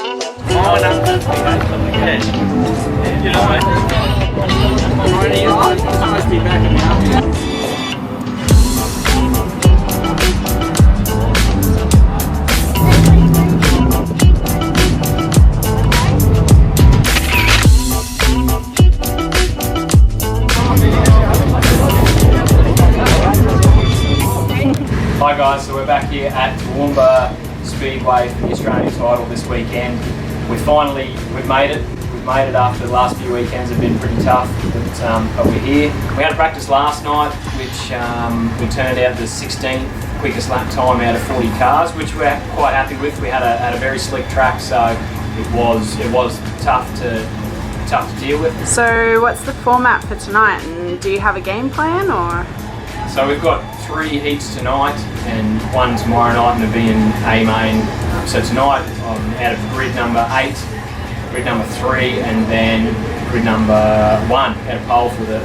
Hi guys, so we're back here at Toowoomba Speedway for the Australian title this weekend. We've made it. We've made it after the last few weekends have been pretty tough, but we're here. We had a practice last night, which we turned out the 16th quickest lap time out of 40 cars, which we're quite happy with. We had a very slick track, so it was tough to deal with. So what's the format for tonight, and do you have a game plan or? So we've got 3 heats tonight and 1 tomorrow night, and it'll be in A main. So tonight I'm out of grid number 8, grid number 3, and then grid number 1 out of pole for the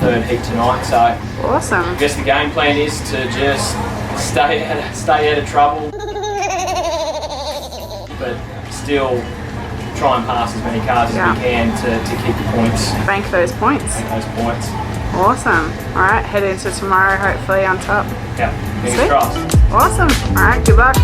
3rd heat tonight. So awesome. I guess the game plan is to just stay out of trouble, but still try and pass as many cars as we can to keep the points. Bank those points. Bank those points. Awesome. Alright, head into tomorrow hopefully on top. Yeah, fingers crossed. Awesome. Alright, good luck.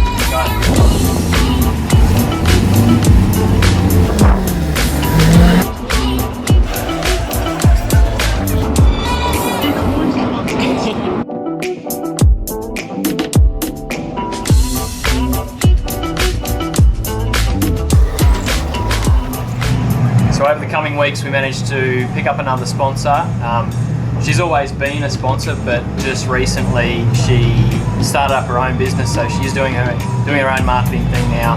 So over the coming weeks we managed to pick up another sponsor. She's always been a sponsor, but just recently she started up her own business, so she's doing her own marketing thing now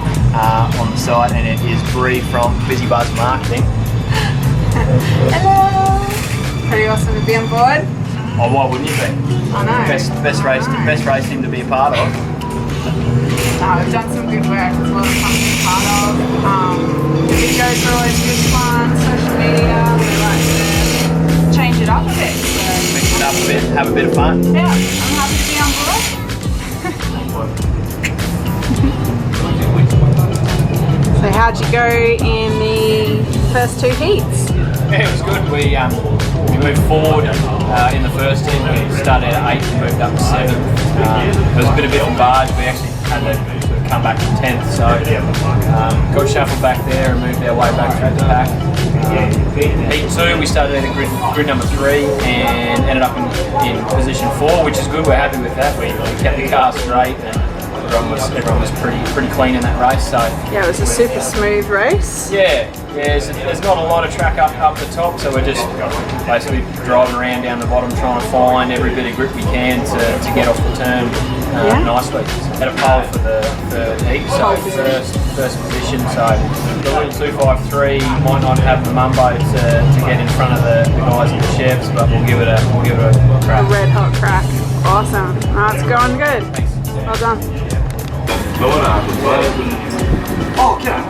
on the side, and it is Bree from Busy Buzz Marketing. Hello! Pretty awesome to be on board. Oh, why wouldn't you be? I know. Best race team to be a part of. No, we've done some good work as well as something to be part of. The videos are always good fun, social media, we like to change it up a bit. So. Mix it up a bit, have a bit of fun. Yeah, I'm happy to be on board. So how'd you go in the first 2 heats? Yeah, it was good. We moved forward in the first heat. We started at 8 and moved up to 7. It was a bit of different barge. We actually had to sort of come back to 10th, so got shuffled back there and moved our way back through the pack. Heat 2, we started at grid number 3 and ended up in position 4, which is good. We're happy with that. We kept the car straight, and everyone was pretty clean in that race. So yeah, it was a super smooth race. Yeah, there's not a lot of track up the top, so we're just basically driving around down the bottom trying to find every bit of grip we can to get off the turn nicely. Had a pole for the heat, so first position. So the little 253 might not have the mumbo to get in front of the guys in the Chevs, but we'll give it a crack. A red hot crack. Awesome. Oh, it's going good. Thanks. Well done. Oh, okay.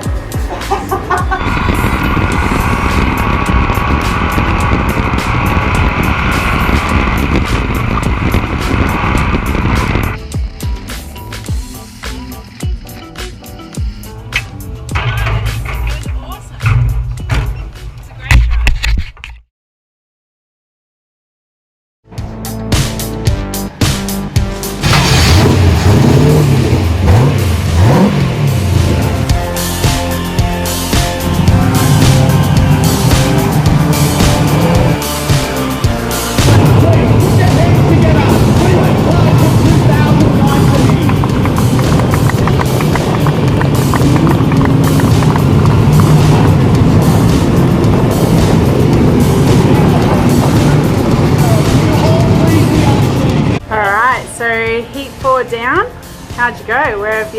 Heat 4 down. How'd you go? Where have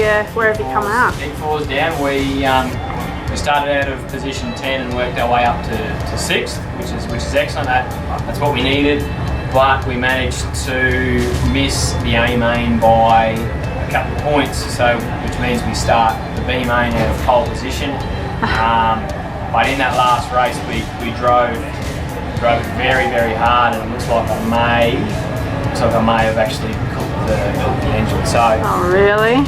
you come out? Heat 4's down. We started out of position 10 and worked our way up to 6th, which is excellent. That's what we needed. But we managed to miss the A main by a couple of points, so which means we start the B main out of pole position. But in that last race, we drove it very, very hard, and it looks like I may have actually cooked the engine. So oh really?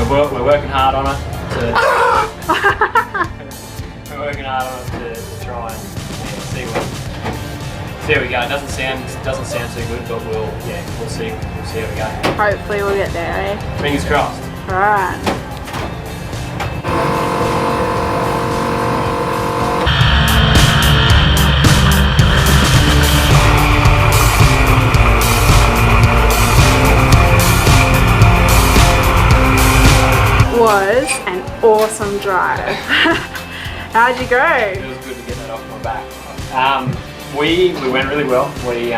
We're working hard on it. to we're working hard on it to try and see how we go. It doesn't sound too good, but we'll see how we go. Hopefully we'll get there, eh? Fingers crossed. Alright. Was an awesome drive. How'd you go? It was good to get that off my back. We went really well. We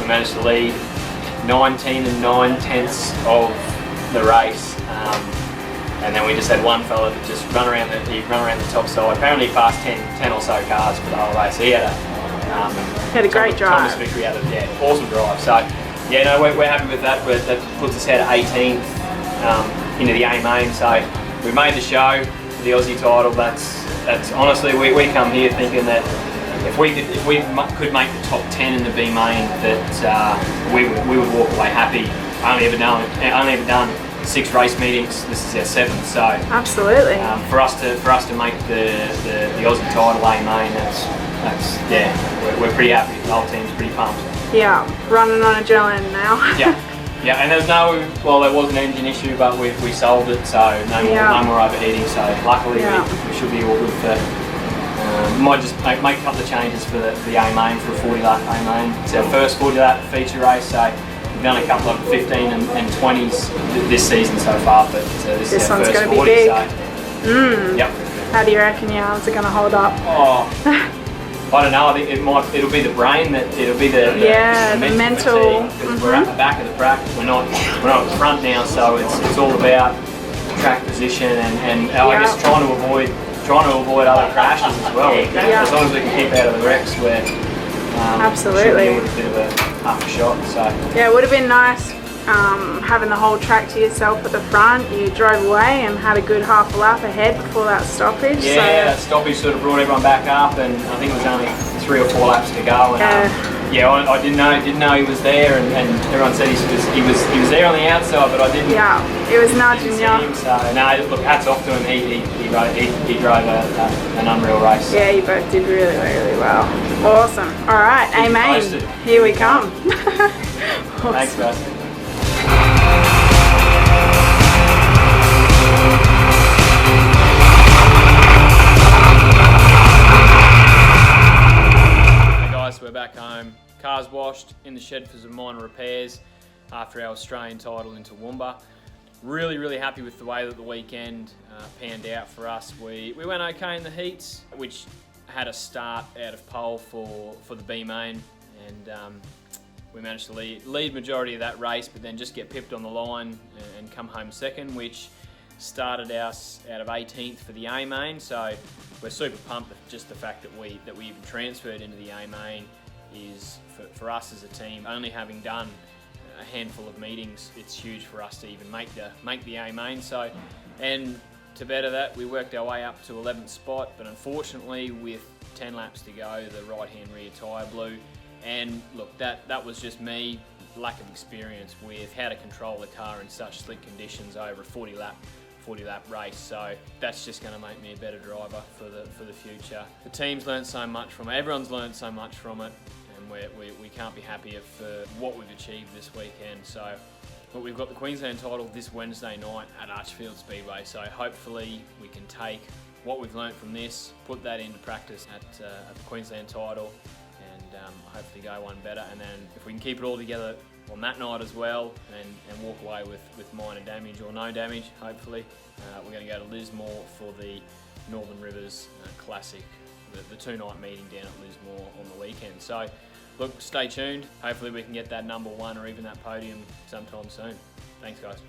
managed to lead 19 9/10 of the race, and then we just had one fella that just run around the top side. Apparently he passed 10 or so cars for the whole race. He had a great drive. Thomas Vickery had awesome drive. So yeah, no, we're happy with that. That puts us out at 18th into the A main. So we made the show for the Aussie title. That's honestly we come here thinking that if we could make the top 10 in the B main, that we would walk away happy. Only ever done 6 race meetings. This is our 7th. So absolutely. For us to make the Aussie title A main, we're pretty happy. The whole team's pretty pumped. Yeah, running on adrenaline now. Yeah, and there was an engine issue, but we solved it, so no more overheating. So luckily we should be all good for. Might just make a couple of changes for the A main for a 40 lap A main. It's our first 40 lap feature race, so we've done a couple of 15 and 20s this season so far, but this is our one's first going to 40. be big. So, yep. How do you reckon your arms are going to hold up? Oh. I don't know. I think it'll be the brain it'll be the mental. Because we're at the back of the pack. We're not at the front now, so it's all about track position and I guess trying to avoid other crashes as well. As long as we can keep out of the wrecks, we're absolutely with a bit of a half a shot. So yeah, it would have been nice having the whole track to yourself at the front. You drove away and had a good half a lap ahead before that stoppage. Yeah, that stoppage sort of brought everyone back up, and I think it was only 3 or 4 laps to go. And, I didn't know he was there, and everyone said he was there on the outside, but I didn't. Yeah, it was nudging you. So no, look, hats off to him. He drove an unreal race. Yeah, you both did really well. Awesome. All right, A main, here we come. Awesome. Thanks, guys. We're back home. Car's washed, in the shed for some minor repairs after our Australian title in Toowoomba. Really happy with the way that the weekend panned out for us. We went okay in the heats, which had a start out of pole for the B main, and we managed to lead majority of that race, but then just get pipped on the line and come home second, which started us out of 18th for the A main. So we're super pumped that just the fact that we even transferred into the A main is for us as a team. Only having done a handful of meetings, it's huge for us to even make the A main. So, and to better that, we worked our way up to 11th spot, but unfortunately with 10 laps to go, the right hand rear tyre blew. And look, that was just me, lack of experience with how to control the car in such slick conditions over a 40 lap race. So that's just going to make me a better driver for the future. The team's learned so much from it, everyone's learned so much from it, and we can't be happier for what we've achieved this weekend. So but we've got the Queensland title this Wednesday night at Archfield Speedway, so hopefully we can take what we've learnt from this, put that into practice at the Queensland title, and hopefully go one better. And then if we can keep it all together on that night as well, and walk away with minor damage or no damage, hopefully, we're going to go to Lismore for the Northern Rivers Classic, the 2-night meeting down at Lismore on the weekend. So look, stay tuned. Hopefully we can get that number 1 or even that podium sometime soon. Thanks, guys.